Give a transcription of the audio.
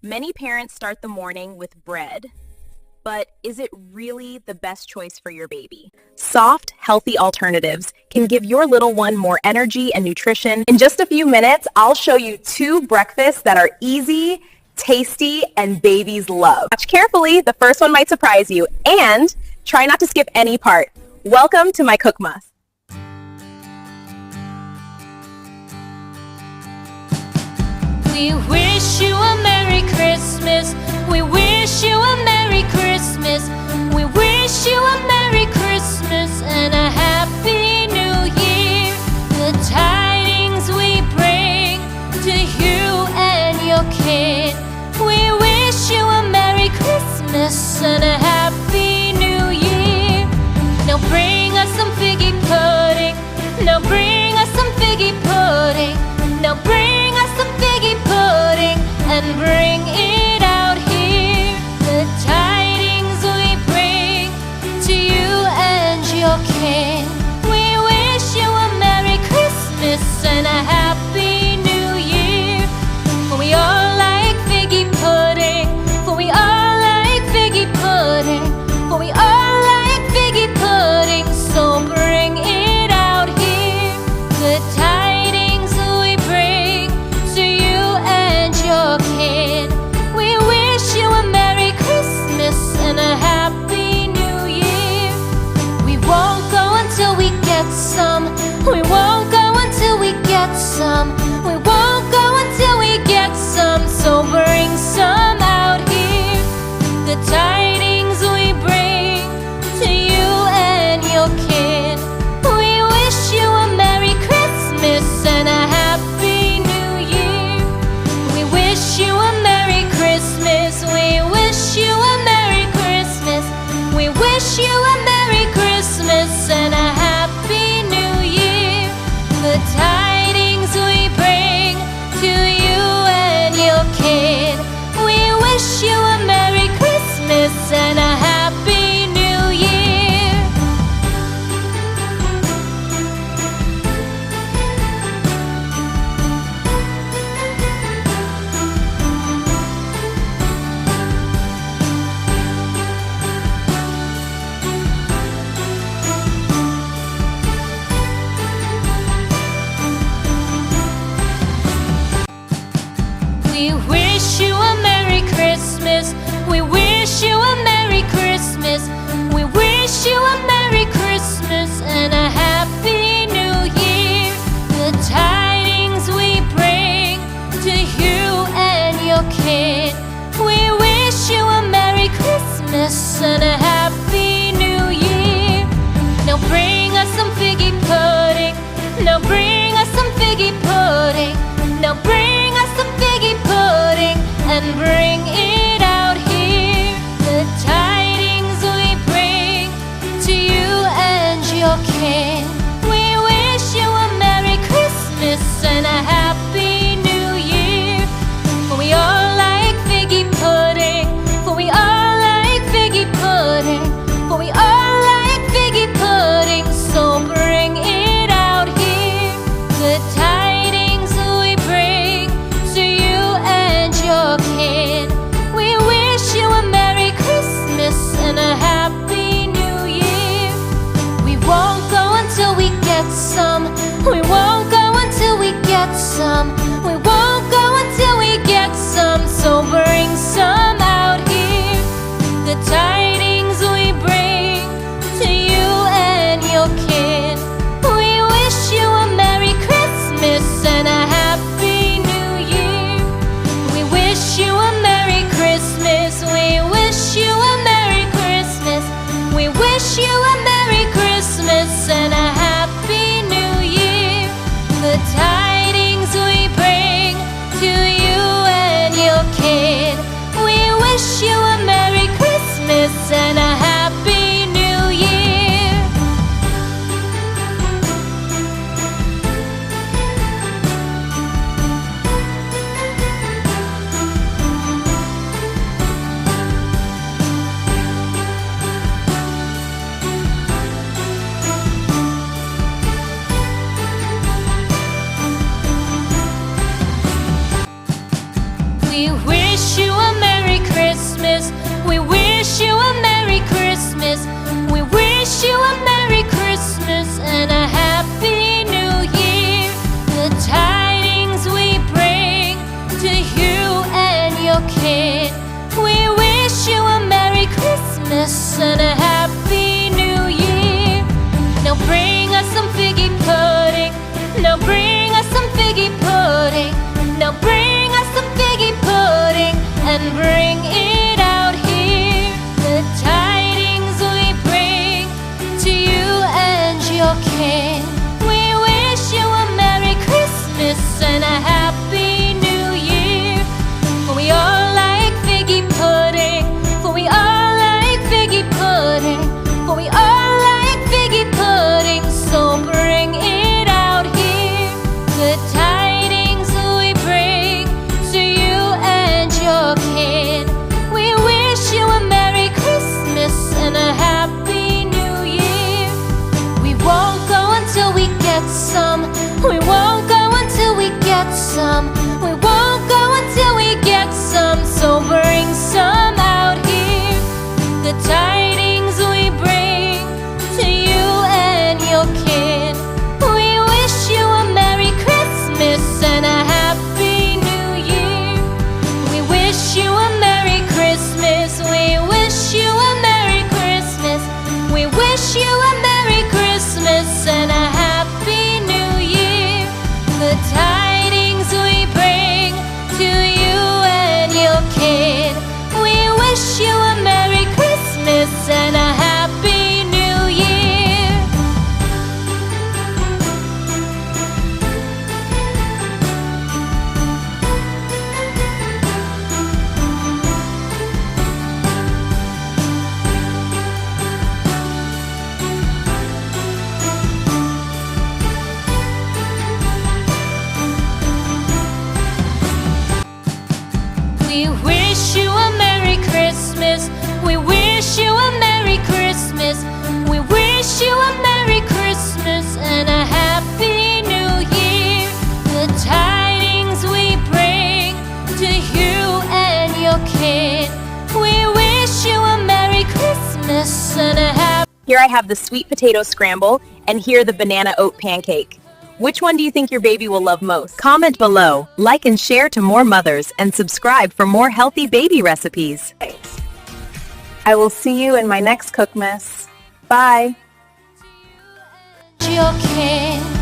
Many parents start the morning with bread, but is it really the best choice for your baby? Soft, healthy alternatives can give your little one more energy and nutrition. In just a few minutes, I'll show you 2 breakfasts that are easy, tasty, and babies love. Watch carefully, the first one might surprise you, and try not to skip any part. Welcome to my Cookmas. We wish you a Merry Christmas. We wish you a Merry Christmas. We wish you a Merry Christmas and a Happy New Year. The tidings we bring to you and your kid. We wish you a Merry Christmas and a Happy New Year. Now bring us some figgy pudding. Now bring us some figgy pudding. Now bring us some figgy pudding and bring it out here. The tidings we bring to you and your kin. We wish you a Merry Christmas and a Happy New Year. For we all like figgy pudding. For we all like figgy pudding. For we all like figgy pudding. So bring it out here. The tidings we bring to you and your kid. We wish you a Merry Christmas and a Happy New Year. We won't go until we get some. We won't go until we get some. We won't go until we get some. So bring some out here. The tidings we bring to you and your kid. We wish you a Merry Christmas and a Happy New Year. We wish you a Merry Christmas. We wish you a Merry Christmas. We wish you a Merry Christmas and a Happy New Year. The tidings we bring to you and your kid. We wish you a Merry Christmas and a Happy New Year. We wish you a Merry Christmas. We wish you a Merry Christmas. We wish you a Merry Christmas and a Happy New Year. The tidings we bring to you and your kid. We wish you a Merry Christmas and a Happy New Year. Now bring us some figgy pudding. Now bring us some figgy pudding. Now bring us some figgy pudding and bring it out here. The tidings we bring to you and your kin. We wish you a Merry Christmas and a Happy New Year. For we all like figgy pudding. For we all like figgy pudding. For we all like figgy pudding. So bring it out here. The tidings we bring to you and your kid. We wish you a Merry Christmas and a Happy New Year. We won't go until we get some. We won't go until we get bring it out here. The tidings we bring to you and your kin. We wish you a Merry Christmas and a Happy New Year. For we all like figgy pudding. For we all like figgy pudding. For we all like figgy pudding. So bring it out here. The tidings we bring to you and your kin. We wish you a Merry Christmas and a Happy New Year. We won't go until we get some. We won't go until we get some. We won't go until we get some. So bring some out here. The tidings we bring to you and your kin. We wish you a Merry Christmas and a Happy New Year. We wish you a Merry Christmas. We wish you a Merry Christmas. We wish you a Merry Christmas and a Happy New Year. The tidings we bring to you and your kin. We wish you a Merry Christmas and a Happy New Year. We wish you a Merry Christmas. We wish you a Merry Christmas. We wish you a Merry Christmas and a Happy New Year. The tidings we bring to you and your kin. We wish you a Merry Christmas and a Happy. Here I have the sweet potato scramble and here the banana oat pancake. Which one do you think your baby will love most? Comment below, like and share to more mothers, and subscribe for more healthy baby recipes. I will see you in my next Cookmas. Bye! Your kin.